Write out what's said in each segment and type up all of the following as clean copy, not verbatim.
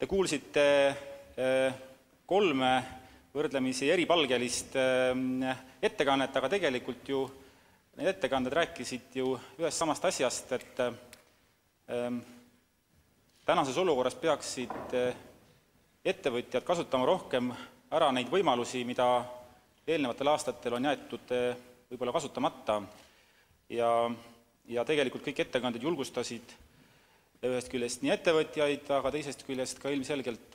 Te kuulsite kolme võrdlemisi eripalgelist ettekannet, aga tegelikult ju need ettekanded rääkisid ju ühest samast asjast, et tänases olukorras peaksid ettevõtjad kasutama rohkem ära neid võimalusi, mida eelnevatel aastatel on jäetud võib-olla kasutamata. Ja tegelikult kõik ettekanded julgustasid ühest küljest nii ettevõtjaid, aga teisest küljest ka ilmselgelt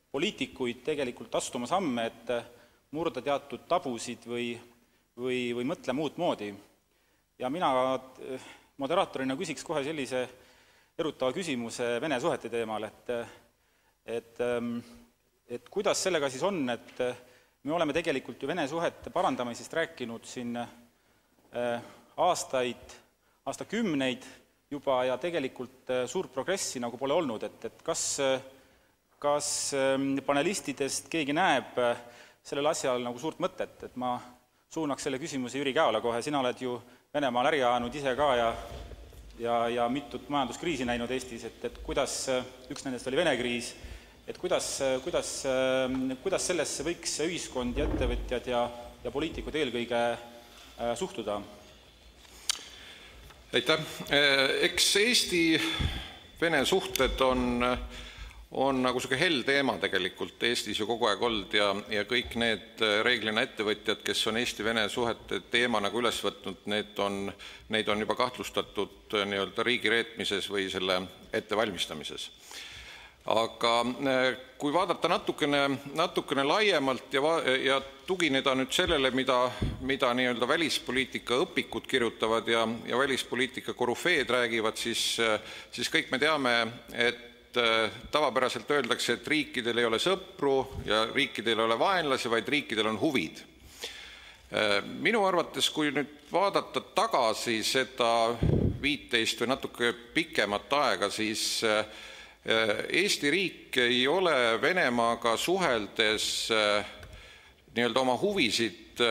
poliitikuid tegelikult astuma samme, et murda teatud tabusid või mõtlema uut moodi. Ja mina moderaatorina küsiks kohe sellise erutava küsimuse Vene suhete teemal, et kuidas sellega siis on, et me oleme tegelikult ju Vene suhete parandamisest rääkinud siin aastakümneid juba ja tegelikult suurt progressi nagu pole olnud, et kas panelistidest keegi näeb sellel asjal nagu suurt mõtet, et ma suunaks selle küsimuse Jüri Käola kohe, sina oled ju Venemaal äri ajanud ise ka ja mitut majanduskriisi näinud Eestis, et kuidas, üks nendest oli Vene kriis, et kuidas sellesse võiks ühiskond ja ettevõtjad ja poliitikud eelkõige suhtuda? Aitäh. Eks Eesti-Vene suhted on nagu selline hell teema tegelikult Eestis ju kogu aeg olnud ja kõik need reeglina ettevõtjad, kes on Eesti-Vene suhete teema nagu üles võtnud, neid on juba kahtlustatud nii-öelda riigi reetmises või selle ettevalmistamises. Aga kui vaadata natukene laiemalt ja tugineda nüüd sellele, mida nii-öelda välispoliitika õpikud kirjutavad ja välispoliitika korüfeed räägivad, siis kõik me teame, et tavapäraselt öeldakse, et riikidel ei ole sõpru ja riikidel ei ole vaenlasi, vaid riikidel on huvid. Minu arvates, kui nüüd vaadata tagasi seda 15 või natuke pikemat aega, siis Eesti riik ei ole Venemaaga suheldes nii-öelda oma huvisid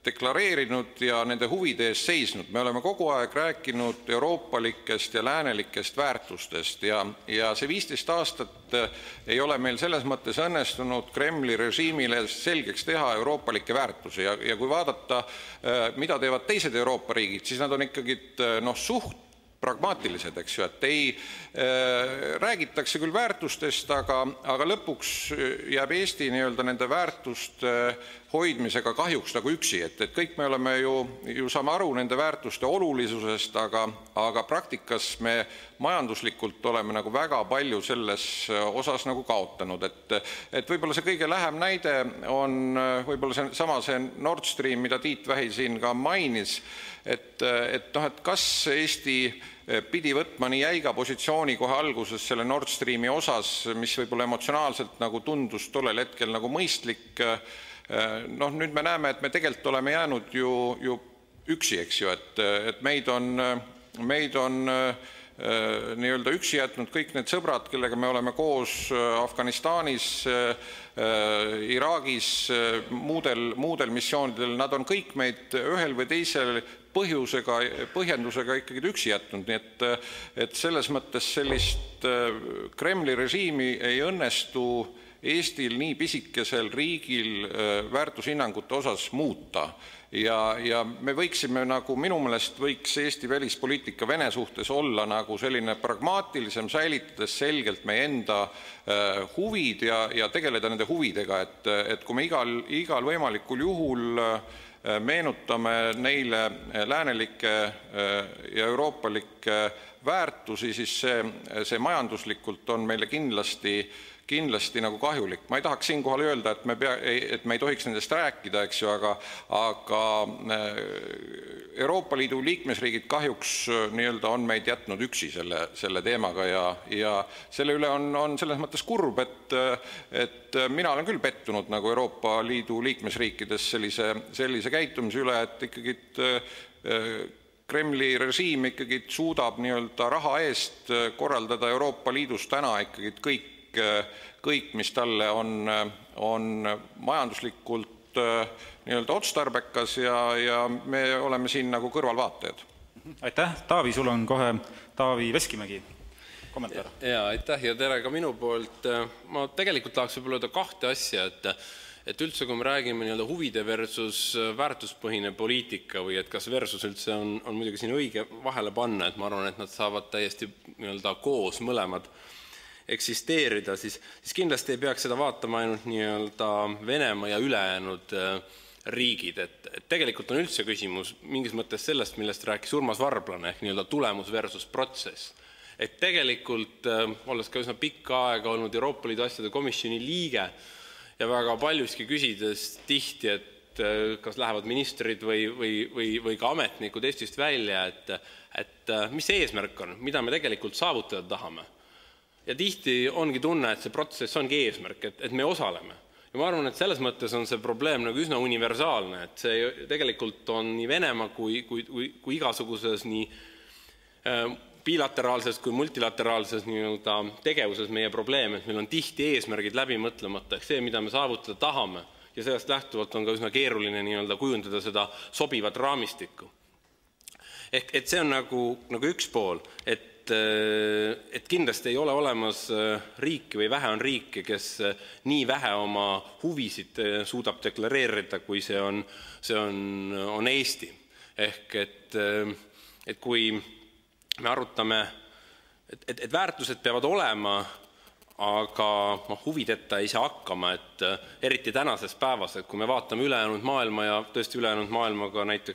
deklareerinud ja nende huvide eest seisnud. Me oleme kogu aeg rääkinud euroopalikest ja läänelikest väärtustest ja see 15 aastat ei ole meil selles mõttes õnnestunud Kremli režiimile selgeks teha euroopalikke väärtusi ja kui vaadata, mida teevad teised Euroopa riigid, siis nad on ikkagi suht pragmaatilised, eks ju, et räägitakse küll väärtustest, aga lõpuks jääb Eesti nii-öelda nende väärtuste hoidmisega kahjuks nagu üksi, et kõik me oleme ju saame aru nende väärtuste olulisusest, aga praktikas me majanduslikult oleme nagu väga palju selles osas nagu kaotanud, et võib-olla see kõige lähem näide on võib-olla see Nord Stream, mida Tiit Vähi siin ka mainis, et kas Eesti pidi võtma nii jäiga positsiooni kohe alguses selle Nord Streami osas, mis võib-olla emotsionaalselt nagu tundus tollel hetkel nagu mõistlik. Nüüd me näeme, et me tegelikult oleme jäänud ju üksi, eks ju, et meid on nii-öelda üksi jätnud kõik need sõbrad, kellega me oleme koos Afganistanis, Iraagis, muudel missioonidel, nad on kõik meid ühel või teisel põhjendusega ikkagi üksi jätnud, nii et selles mõttes sellist Kremli režiimi ei õnnestu Eestil nii pisikesel riigil väärtushinnangute osas muuta ja me võiksime nagu minu meelest võiks Eesti välispoliitika Vene suhtes olla nagu selline pragmaatilisem, säilitades selgelt meie enda huvid ja tegeleda nende huvidega, et kui me igal võimalikul juhul meenutame neile läänelikke ja euroopalikke väärtusi, siis see majanduslikult on meile kindlasti nagu kahjulik. Ma ei tahaks siinkohal öelda, et me ei tohiks nendest rääkida, eks ju, aga Euroopa Liidu liikmesriigid kahjuks nii-öelda on meid jätnud üksi selle teemaga ja selle üle on selles mõttes kurb, et mina olen küll pettunud nagu Euroopa Liidu liikmesriikides sellise käitumise üle, et ikkagi Kremli režiim ikkagi suudab nii-öelda raha eest korraldada Euroopa Liidus täna ikkagi kõik, mis talle on majanduslikult nii-öelda otstarbekas ja me oleme siin nagu kõrvalvaatajad. Aitäh, Taavi, sul on kohe Taavi Veskimägi. kommentaar. Ja, aitäh ja tere ka minu poolt. Ma tegelikult tahaks võib-olla öelda kahte asja, et üldse, kui me räägime nii-öelda huvide versus väärtuspõhine poliitika või et kas versus üldse on muidugi siin õige vahele panna, et ma arvan, et nad saavad täiesti nii-öelda koos mõlemad eksisteerida, siis kindlasti ei peaks seda vaatama ainult nii-öelda Venemaa ja ülejäänud riigid, et tegelikult on üldse küsimus mingis mõttes sellest, millest rääkis Urmas Varblane ehk nii-öelda tulemus versus protsess. Et tegelikult, olles ka üsna pikka aega olnud Euroopa Liidu asjade komisjoni liige ja väga paljuski küsides tihti, et kas lähevad ministrid või ka ametnikud Eestist välja, et mis see eesmärk on, mida me tegelikult saavutada tahame. Ja tihti ongi tunne, et see protsess ongi eesmärk, et me osaleme. Ja ma arvan, et selles mõttes on see probleem nagu üsna universaalne, et see tegelikult on nii Venemaa kui igasuguses nii bilateraalses kui multilateraalses tegevuses meie probleem, et meil on tihti eesmärgid läbi mõtlemata, ehk see, mida me saavutada tahame, ja sellest lähtuvalt on ka üsna keeruline kujundada seda sobivat raamistikku. Ehk et see on nagu üks pool, et kindlasti ei ole olemas riiki või vähe on riike, kes nii vähe oma huvisid suudab deklareerida, kui see on Eesti. Ehk et kui me arutame, et väärtused peavad olema, aga huvideta ei saa hakkama, et eriti tänases päevas, et kui me vaatame ülejäänud maailma ja tõesti ülejäänud maailmaga näiteks